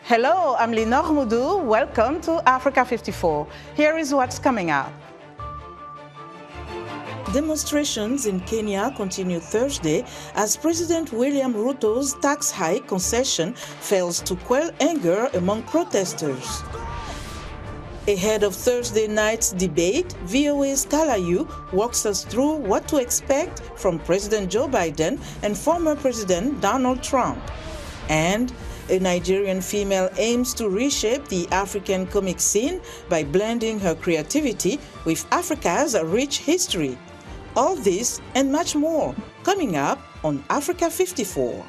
Hello, I'm Linor Moudou. Welcome to Africa 54. Here is what's coming up. Demonstrations in Kenya continue Thursday as President William Ruto's tax hike concession fails to quell anger among protesters. Ahead of Thursday night's debate, VOA's Calla walks us through what to expect from President Joe Biden and former President Donald Trump. And a Nigerian female aims to reshape the African comic scene by blending her creativity with Africa's rich history. All this and much more coming up on Africa 54.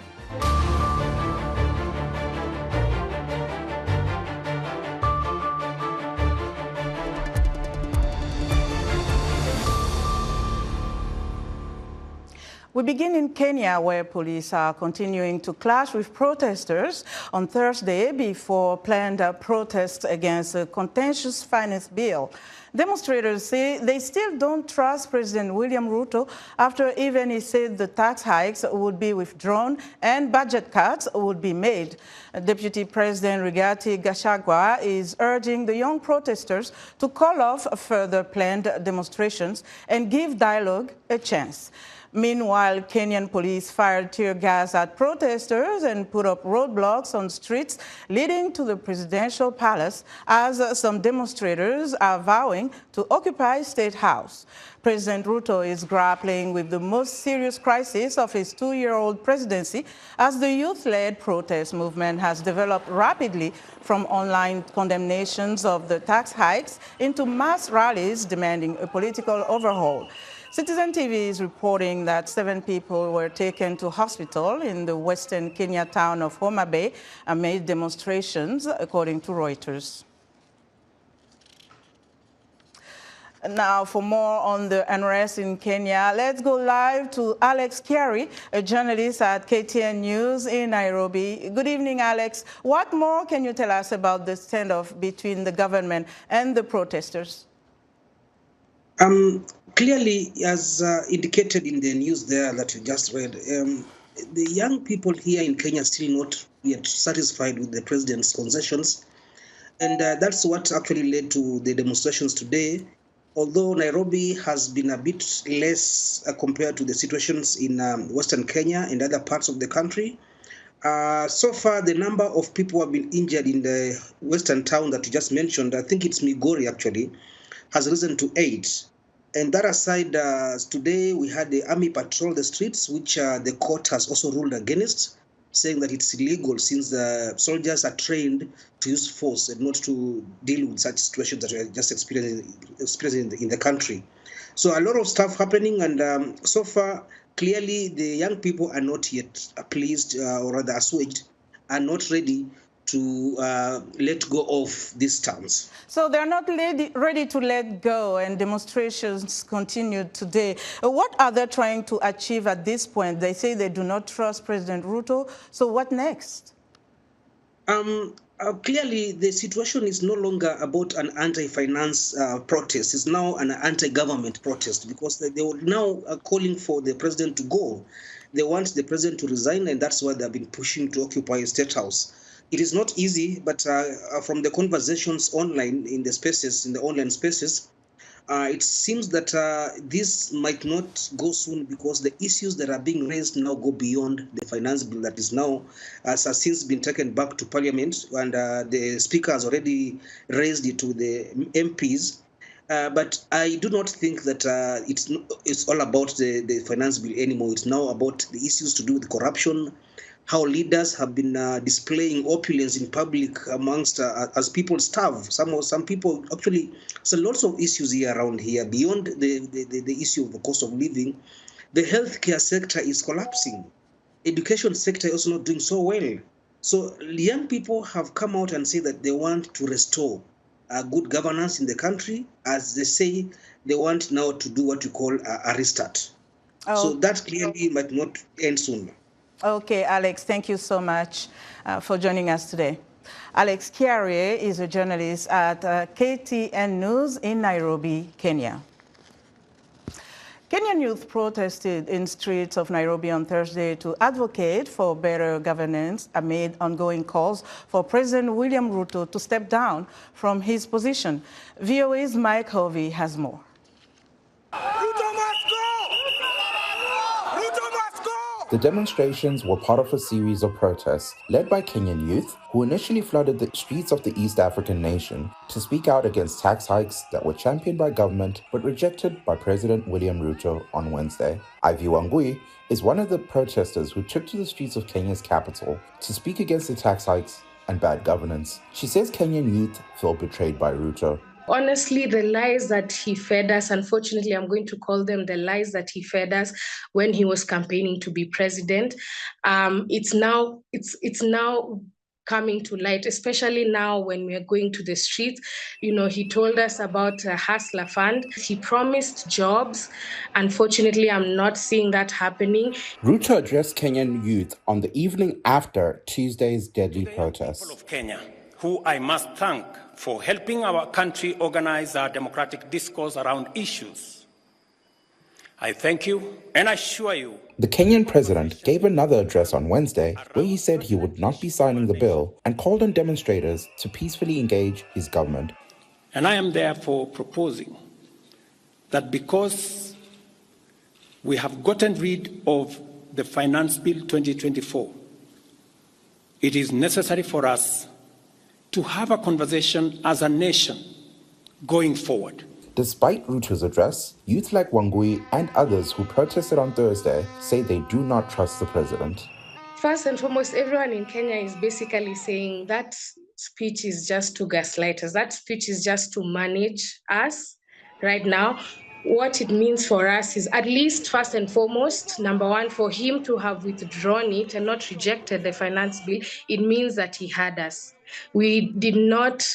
We begin in Kenya, where police are continuing to clash with protesters on Thursday before planned protests against a contentious finance bill. Demonstrators say they still don't trust President William Ruto after even he said the tax hikes would be withdrawn and budget cuts would be made. Deputy President Rigathi Gachagua is urging the young protesters to call off further planned demonstrations and give dialogue a chance. Meanwhile, Kenyan police fired tear gas at protesters and put up roadblocks on streets leading to the presidential palace as some demonstrators are vowing to occupy State House. President Ruto is grappling with the most serious crisis of his two-year-old presidency as the youth-led protest movement has developed rapidly from online condemnations of the tax hikes into mass rallies demanding a political overhaul. Citizen TV is reporting that 7 people were taken to hospital in the western Kenya town of Homa Bay amid demonstrations, according to Reuters. Now, for more on the unrest in Kenya, let's go live to Alex Kiari, a journalist at KTN News in Nairobi. Good evening, Alex. What more can you tell us about the standoff between the government and the protesters? Clearly, as indicated in the news there that you just read, the young people here in Kenya are still not yet satisfied with the president's concessions. And that's what actually led to the demonstrations today. Although Nairobi has been a bit less compared to the situations in Western Kenya and other parts of the country, so far the number of people who have been injured in the western town that you just mentioned, I think it's Migori actually, has risen to 8. And that aside, today we had the army patrol the streets, which the court has also ruled against, saying that it's illegal since the soldiers are trained to use force and not to deal with such situations that we are just experiencing in the country. So a lot of stuff happening, and so far, clearly the young people are not yet pleased or rather assuaged, are not ready to let go of these stance. So they're not ready to let go, and demonstrations continued today. What are they trying to achieve at this point? They say they do not trust President Ruto. So what next? Clearly, the situation is no longer about an anti-finance protest. It's now an anti-government protest because they are now calling for the president to go. They want the president to resign, and that's why they've been pushing to occupy State House. It is not easy, but from the conversations online in the online spaces, it seems that this might not go soon because the issues that are being raised now go beyond the finance bill that is now has since been taken back to Parliament, and the Speaker has already raised it to the MPs. But I do not think that it's all about the finance bill anymore. It's now about the issues to do with corruption, how leaders have been displaying opulence in public amongst as people starve. Some people actually, so lots of issues here around here beyond the issue of the cost of living. The healthcare sector is collapsing. Education sector is also not doing so well. So young people have come out and say that they want to restore good governance in the country. As they say, they want now to do what you call a restart. Oh. So that clearly might not end soon. Okay, Alex, thank you so much for joining us today. Alex Kiari is a journalist at KTN News in Nairobi, Kenya. Kenyan youth protested in streets of Nairobi on Thursday to advocate for better governance amid ongoing calls for President William Ruto to step down from his position. VOA's Mike Hovey has more. The demonstrations were part of a series of protests led by Kenyan youth who initially flooded the streets of the East African nation to speak out against tax hikes that were championed by government but rejected by President William Ruto on Wednesday. Ivy Wangui is one of the protesters who took to the streets of Kenya's capital to speak against the tax hikes and bad governance. She says Kenyan youth feel betrayed by Ruto. Honestly, the lies that he fed us, unfortunately, I'm going to call them the lies that he fed us when he was campaigning to be president. It's now coming to light, especially now when we are going to the streets. You know, he told us about a hustler fund. He promised jobs. Unfortunately, I'm not seeing that happening. Ruto addressed Kenyan youth on the evening after Tuesday's deadly protests. People of Kenya, who I must thank for helping our country organize our democratic discourse around issues. I thank you and assure you. The Kenyan president gave another address on Wednesday where he said he would not be signing the bill and called on demonstrators to peacefully engage his government. And I am therefore proposing that because we have gotten rid of the Finance Bill 2024, it is necessary for us to have a conversation as a nation going forward. Despite Ruto's address, youth like Wangui and others who protested on Thursday say they do not trust the president. First and foremost, everyone in Kenya is basically saying that speech is just to gaslight us. That speech is just to manage us right now. What it means for us is, at least first and foremost, number one, for him to have withdrawn it and not rejected the finance bill, it means that he had us. We did not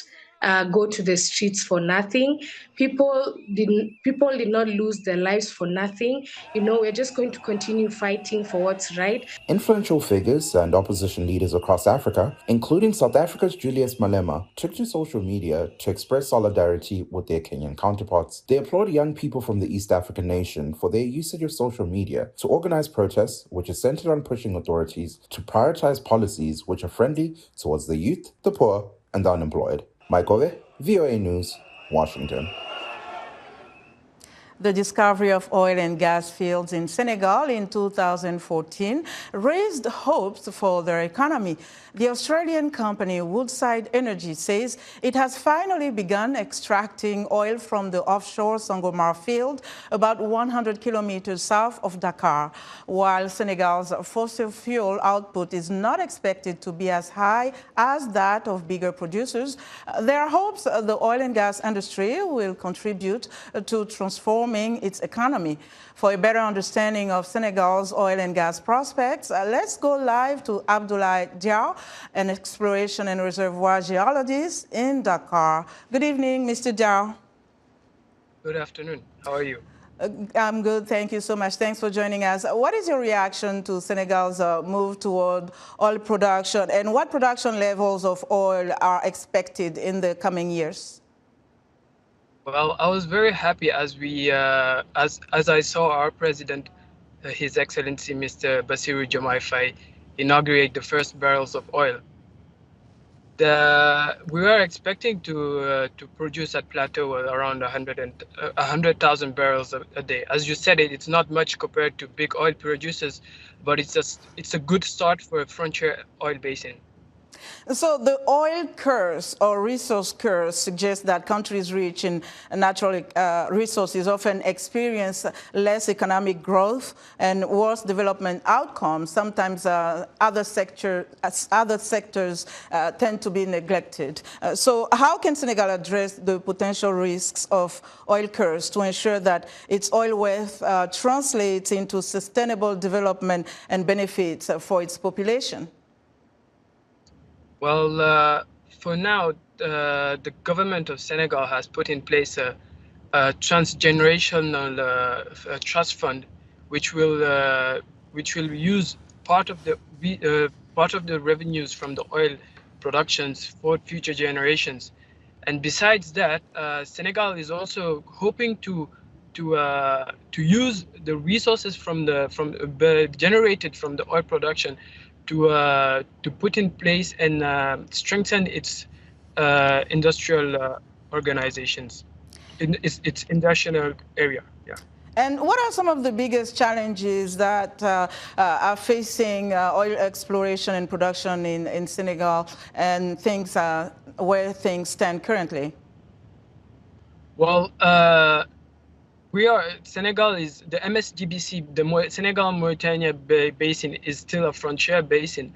go to the streets for nothing. People did not lose their lives for nothing. You know, we're just going to continue fighting for what's right. Influential figures and opposition leaders across Africa, including South Africa's Julius Malema, took to social media to express solidarity with their Kenyan counterparts. They applaud young people from the East African nation for their usage of social media to organize protests, which is centered on pushing authorities to prioritize policies which are friendly towards the youth, the poor, and the unemployed. Mike Ove, VOA News, Washington. The discovery of oil and gas fields in Senegal in 2014 raised hopes for their economy. The Australian company Woodside Energy says it has finally begun extracting oil from the offshore Sangomar field, about 100 kilometers south of Dakar. While Senegal's fossil fuel output is not expected to be as high as that of bigger producers, there are hopes the oil and gas industry will contribute to transforming its economy. For a better understanding of Senegal's oil and gas prospects, let's go live to Abdoulaye Diaw, an exploration and reservoir geologist in Dakar. Good evening, Mr. Diaw. Good afternoon. How are you? I'm good. Thank you so much. Thanks for joining us. What is your reaction to Senegal's move toward oil production, and what production levels of oil are expected in the coming years? Well, I was very happy as I saw our president, His Excellency Mr. Bassirou Diomaye Faye, inaugurate the first barrels of oil. We were expecting to produce at plateau around 100,000 barrels a day. As you said, it's not much compared to big oil producers, but it's a good start for a frontier oil basin. So the oil curse or resource curse suggests that countries rich in natural resources often experience less economic growth and worse development outcomes. Sometimes other sectors tend to be neglected. So how can Senegal address the potential risks of oil curse to ensure that its oil wealth translates into sustainable development and benefits for its population? Well, for now, the government of Senegal has put in place a transgenerational trust fund, which will use part of the revenues from the oil productions for future generations. And besides that, Senegal is also hoping to to use the resources generated from the oil production to put in place and strengthen its industrial organizations in its industrial area. Yeah. And what are some of the biggest challenges that are facing oil exploration and production in Senegal and things where things stand currently? Well, Senegal is the MSGBC, the Senegal-Mauritania Basin is still a frontier basin.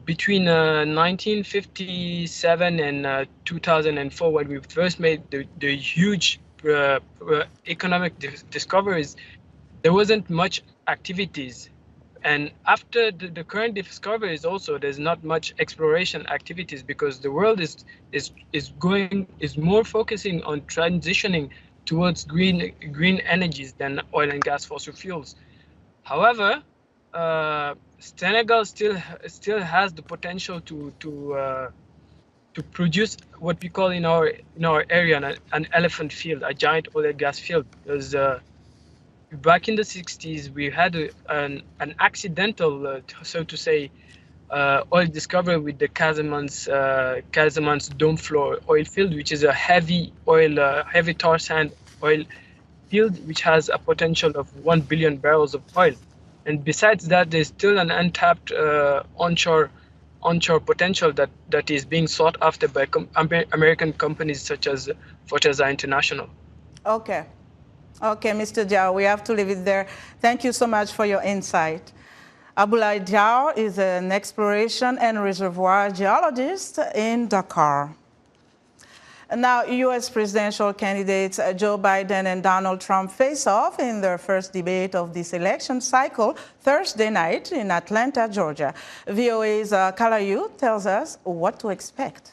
Between 1957 and 2004, when we first made the huge economic discoveries, there wasn't much activities. And after the current discoveries also, there's not much exploration activities because the world is more focusing on transitioning towards green energies than oil and gas fossil fuels. However, Senegal still has the potential to produce what we call in our area an elephant field, a giant oil and gas field. Because back in the 60s, we had an accidental, so to say, oil discovery with the Casamance dome floor oil field, which is a heavy tar sand oil field, which has a potential of 1 billion barrels of oil. And besides that, there's still an untapped onshore potential that is being sought after by American companies such as Forteza International. Okay, Mr. Diao, we have to leave it there. Thank you so much for your insight. Abdoulaye Diao is an exploration and reservoir geologist in Dakar. Now, U.S. presidential candidates Joe Biden and Donald Trump face off in their first debate of this election cycle Thursday night in Atlanta, Georgia. VOA's Calla tells us what to expect.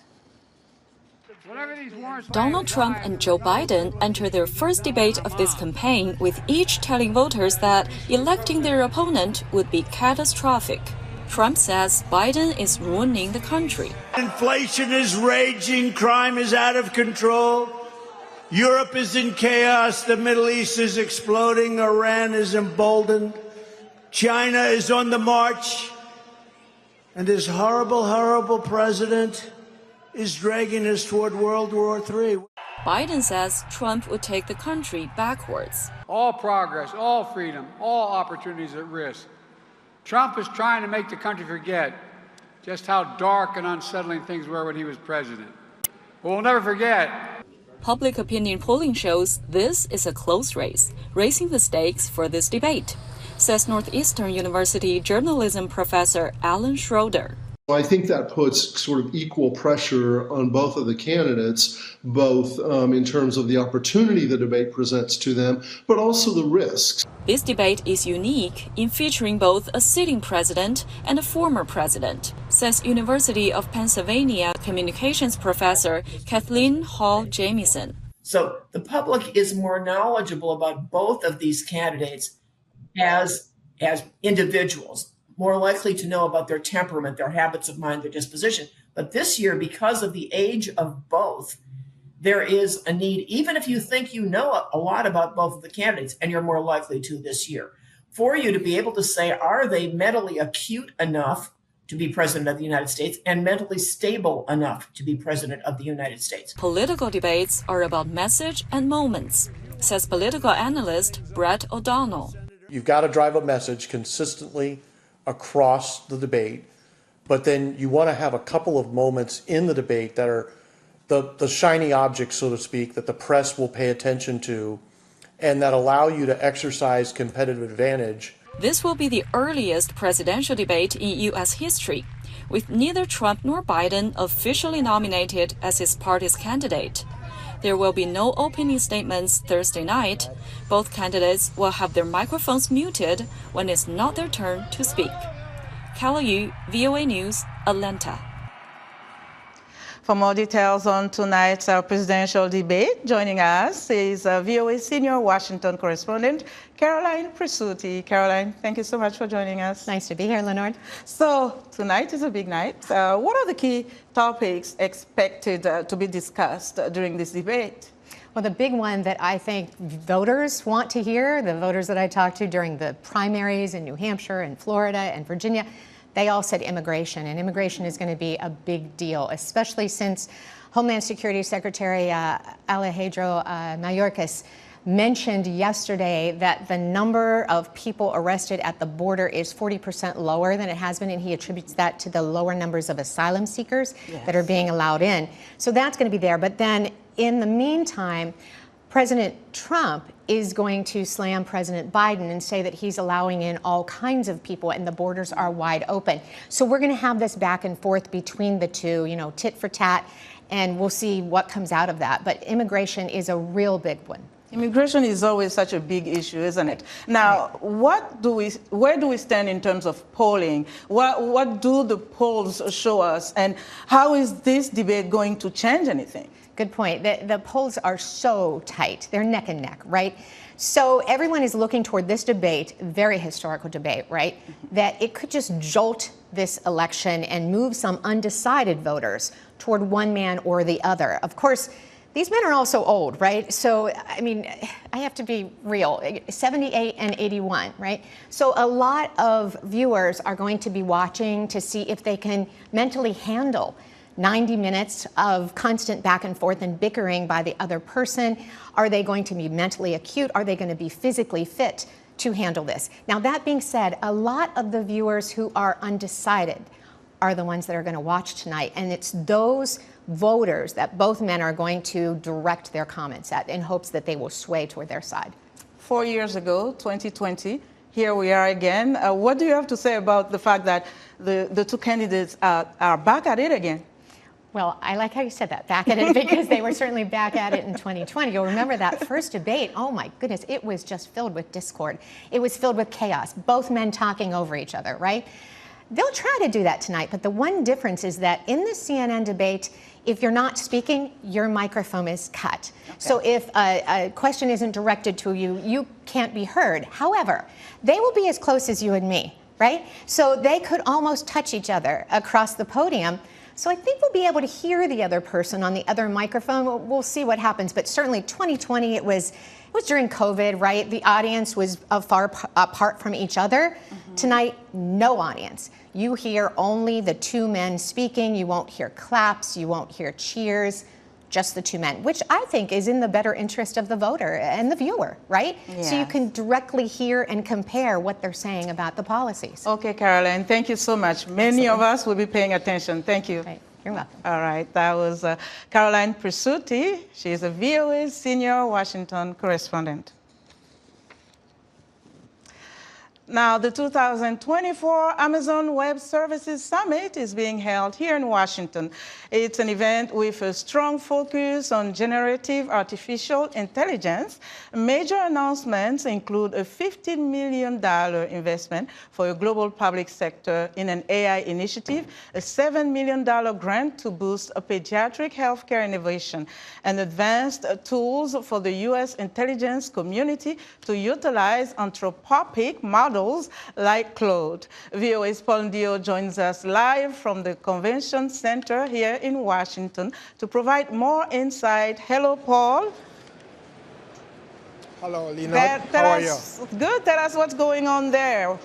Donald Trump and Joe Biden enter their first debate of this campaign, with each telling voters that electing their opponent would be catastrophic. Trump says Biden is ruining the country. Inflation is raging, crime is out of control, Europe is in chaos, the Middle East is exploding, Iran is emboldened, China is on the march, and this horrible, horrible president is dragging us toward World War III. Biden says Trump would take the country backwards. All progress, all freedom, all opportunities at risk. Trump is trying to make the country forget just how dark and unsettling things were when he was president. But we'll never forget. Public opinion polling shows this is a close race, raising the stakes for this debate, says Northeastern University journalism professor Alan Schroeder. I think that puts sort of equal pressure on both of the candidates, both in terms of the opportunity the debate presents to them, but also the risks. This debate is unique in featuring both a sitting president and a former president, says University of Pennsylvania communications professor Kathleen Hall Jamieson. So the public is more knowledgeable about both of these candidates as individuals, more likely to know about their temperament, their habits of mind, their disposition. But this year, because of the age of both, there is a need, even if you think you know a lot about both of the candidates, and you're more likely to this year, for you to be able to say, are they mentally acute enough to be president of the United States and mentally stable enough to be president of the United States? Political debates are about message and moments, says political analyst Brett O'Donnell. You've got to drive a message consistently across the debate, but then you want to have a couple of moments in the debate that are the shiny objects, so to speak, that the press will pay attention to and that allow you to exercise competitive advantage. This will be the earliest presidential debate in U.S. history, with neither Trump nor Biden officially nominated as his party's candidate. There will be no opening statements Thursday night. Both candidates will have their microphones muted when it's not their turn to speak. Calla, VOA News, Atlanta. For more details on tonight's presidential debate, joining us is VOA senior Washington correspondent Caroline Presutti. Caroline, thank you so much for joining us. Nice to be here, Leonard. So tonight is a big night. What are the key topics expected to be discussed during this debate? Well, the big one that I think voters want to hear, the voters that I talked to during the primaries in New Hampshire and Florida and Virginia, they all said immigration. And immigration is going to be a big deal, especially since Homeland Security Secretary Alejandro Mayorkas mentioned yesterday that the number of people arrested at the border is 40% lower than it has been, and he attributes that to the lower numbers of asylum seekers that are being allowed in. So that's going to be there. But then in the meantime, President Trump is going to slam President Biden and say that he's allowing in all kinds of people and the borders are wide open. So we're going to have this back and forth between the two, you know, tit for tat, and we'll see what comes out of that. But immigration is a real big one. Immigration is always such a big issue, isn't it? Now, where do we stand in terms of polling? What do the polls show us, and how is this debate going to change anything? Good point. The polls are so tight. They're neck and neck, right? So everyone is looking toward this debate, very historical debate, right? That it could just jolt this election and move some undecided voters toward one man or the other. Of course, these men are also old, right? So, I mean, I have to be real, 78 and 81, right? So a lot of viewers are going to be watching to see if they can mentally handle 90 minutes of constant back and forth and bickering by the other person. Are they going to be mentally acute? Are they going to be physically fit to handle this? Now, that being said, a lot of the viewers who are undecided are the ones that are going to watch tonight, and it's those voters that both men are going to direct their comments at in hopes that they will sway toward their side. 4 years ago, 2020, here we are again. What do you have to say about the fact that the two candidates are back at it again? Well, I like how you said that, back at it, because they were certainly back at it in 2020. You'll remember that first debate. Oh my goodness, it was just filled with discord. It was filled with chaos, both men talking over each other, right? They'll try to do that tonight, but the one difference is that in the CNN debate, if you're not speaking, your microphone is cut. Okay. So if a question isn't directed to you, you can't be heard. However, they will be as close as you and me, right? So they could almost touch each other across the podium. So I think we'll be able to hear the other person on the other microphone. We'll see what happens, but certainly 2020, it was during COVID, right? The audience was far apart from each other. Mm-hmm. Tonight, no audience. You hear only the two men speaking. You won't hear claps. You won't hear cheers. Just the two men, which I think is in the better interest of the voter and the viewer, right? Yes. So you can directly hear and compare what they're saying about the policies. Okay, Caroline, thank you so much. Many of us will be paying attention. Thank you. Right. You're welcome. All right, that was Caroline Presutti. She is a VOA senior Washington correspondent. Now, the 2024 Amazon Web Services Summit is being held here in Washington. It's an event with a strong focus on generative artificial intelligence. Major announcements include a $15 million investment for a global public sector in an AI initiative, a $7 million grant to boost pediatric healthcare innovation, and advanced tools for the U.S. intelligence community to utilize anthropometric models like Claude. VOA's Paul Dio joins us live from the Convention Center here in Washington to provide more insight. Hello, Paul. Hello, Lina. How are you? Good. Tell us what's going on there.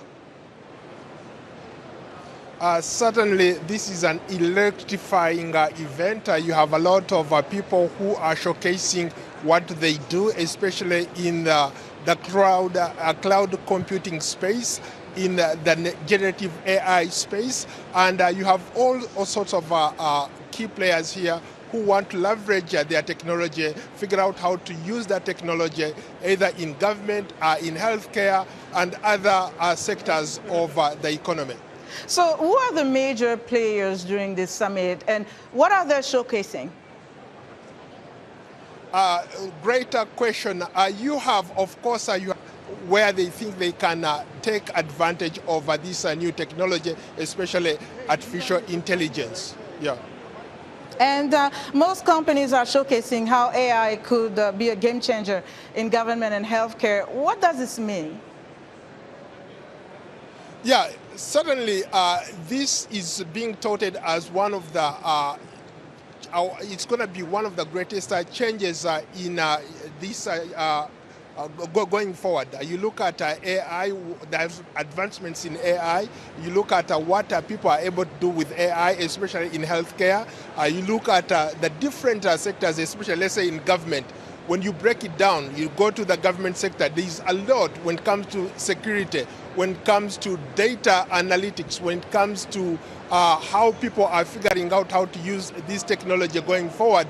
Certainly, this is an electrifying event. You have a lot of people who are showcasing what they do, especially in the cloud computing space, in the generative AI space. And you have all sorts of key players here who want to leverage their technology, figure out how to use that technology either in government, in healthcare, and other sectors of the economy. So who are the major players during this summit, and what are they showcasing? Greater question. You have, of course, where they think they can take advantage of this new technology, especially artificial intelligence. Yeah. And most companies are showcasing how AI could be a game changer in government and healthcare. What does this mean? Yeah, certainly this is being touted as one of the it's going to be one of the greatest changes in this going forward. You look at AI, there's advancements in AI. You look at what people are able to do with AI, especially in healthcare. You look at the different sectors, especially, let's say, in government. When you break it down, you go to the government sector, there's a lot when it comes to security, when it comes to data analytics, when it comes to how people are figuring out how to use this technology going forward.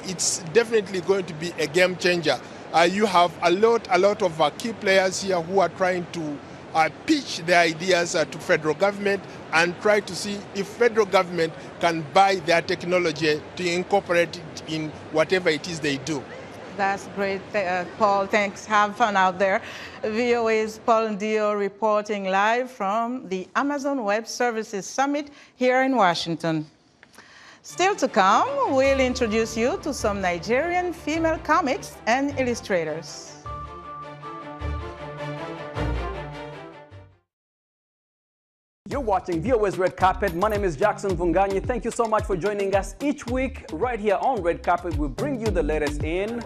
It's definitely going to be a game changer. You have a lot of key players here who are trying to pitch their ideas to federal government and try to see if federal government can buy their technology to incorporate it in whatever it is they do. That's great, Paul. Thanks. Have fun out there. VOA's Paul Ndio reporting live from the Amazon Web Services Summit here in Washington. Still to come, we'll introduce you to some Nigerian female comics and illustrators. You're watching VOA's Red Carpet. My name is Jackson Vunganyi. Thank you so much for joining us each week right here on Red Carpet. We bring you the latest in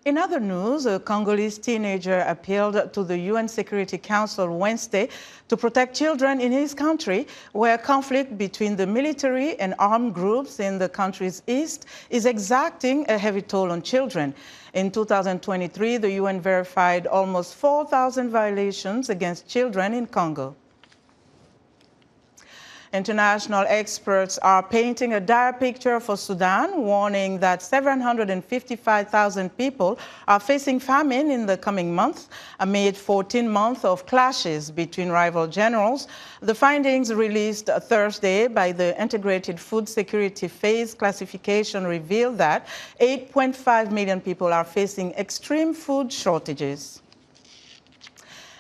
In other news, a Congolese teenager appealed to the UN Security Council Wednesday to protect children in his country, where conflict between the military and armed groups in the country's east is exacting a heavy toll on children. In 2023, the UN verified almost 4,000 violations against children in Congo. International experts are painting a dire picture for Sudan, warning that 755,000 people are facing famine in the coming months amid 14 months of clashes between rival generals. The findings released Thursday by the Integrated Food Security Phase classification reveal that 8.5 million people are facing extreme food shortages.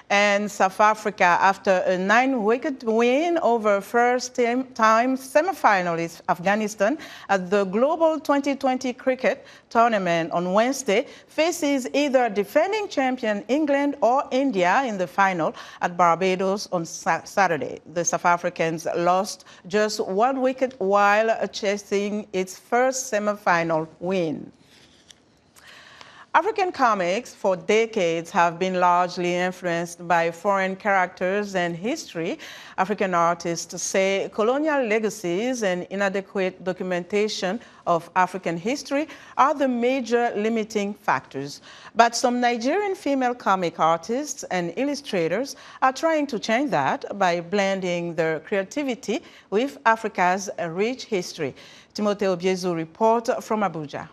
And South Africa, after a 9-wicket win over first-time semi-finalist Afghanistan at the Global 2020 Cricket Tournament on Wednesday, faces either defending champion England or India in the final at Barbados on Saturday. The South Africans lost just 1 wicket while chasing its first semi-final win. African comics for decades have been largely influenced by foreign characters and history. African artists say colonial legacies and inadequate documentation of African history are the major limiting factors. But some Nigerian female comic artists and illustrators are trying to change that by blending their creativity with Africa's rich history. Timothy Obiezu reports from Abuja.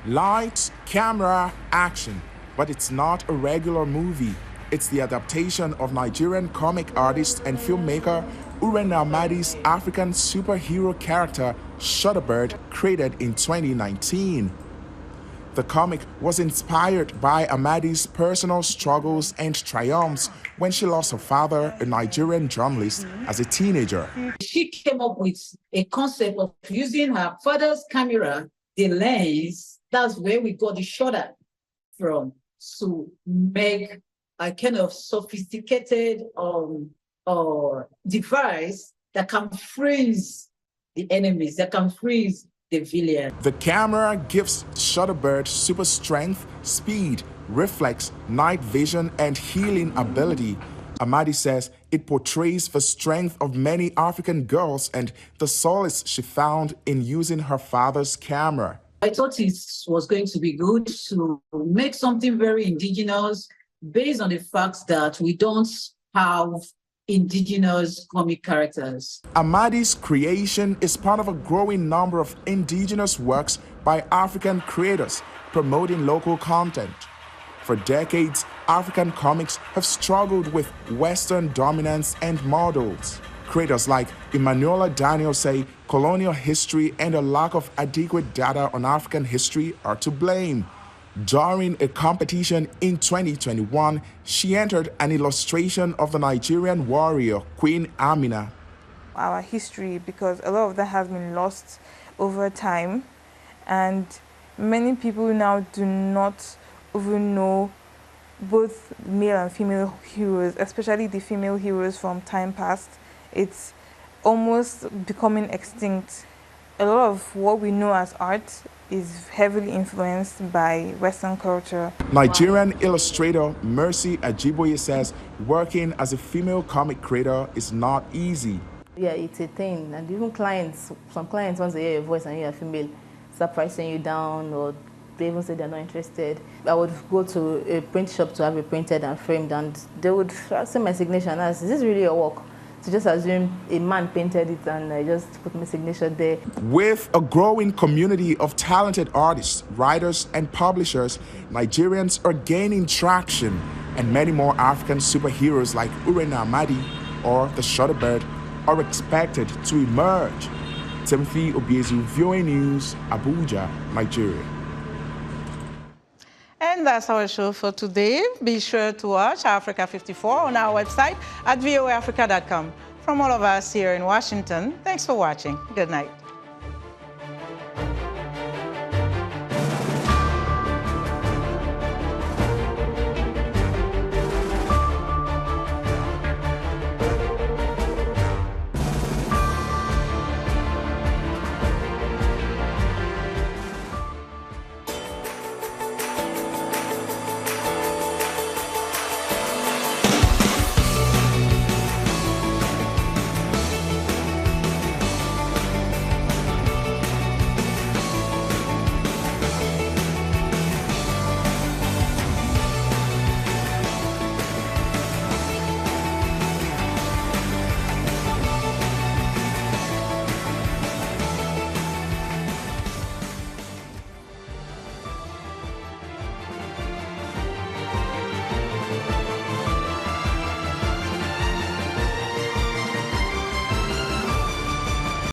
Lights, camera, action. But it's not a regular movie. It's the adaptation of Nigerian comic artist and filmmaker Uren Almadi's African superhero character, Shutterbird, created in 2019. The comic was inspired by Almadi's personal struggles and triumphs when she lost her father, a Nigerian journalist, as a teenager. She came up with a concept of using her father's camera, the lens. That's where we got the shutter from, to make a kind of sophisticated device that can freeze the enemies, that can freeze the villain. The camera gives Shutterbird super strength, speed, reflex, night vision, and healing ability. Amadi says it portrays the strength of many African girls and the solace she found in using her father's camera. I thought it was going to be good to make something very indigenous based on the fact that we don't have indigenous comic characters. Amadi's creation is part of a growing number of indigenous works by African creators promoting local content. For decades, African comics have struggled with Western dominance and models. Creators like Emanuela Daniel say colonial history and a lack of adequate data on African history are to blame. During a competition in 2021, she entered an illustration of the Nigerian warrior Queen Amina. Our history, because a lot of that has been lost over time, and many people now do not even know both male and female heroes, especially the female heroes from time past. It's almost becoming extinct. A lot of what we know as art is heavily influenced by Western culture. Nigerian illustrator Mercy Ajiboye says working as a female comic creator is not easy. Yeah, it's a thing, and even clients, some clients, once they hear your voice and you're female, start pricing you down, or they even say they're not interested. I would go to a print shop to have it printed and framed, and they would say my signature and ask, is this really your work? To just assume a man painted it and I just put my signature there. With a growing community of talented artists, writers, and publishers, Nigerians are gaining traction, and many more African superheroes like Urena Amadi or the Shutterbird are expected to emerge. Timothy Obiezu, VOA News, Abuja, Nigeria. And that's our show for today. Be sure to watch Africa 54 on our website at voaafrica.com. From all of us here in Washington, thanks for watching. Good night.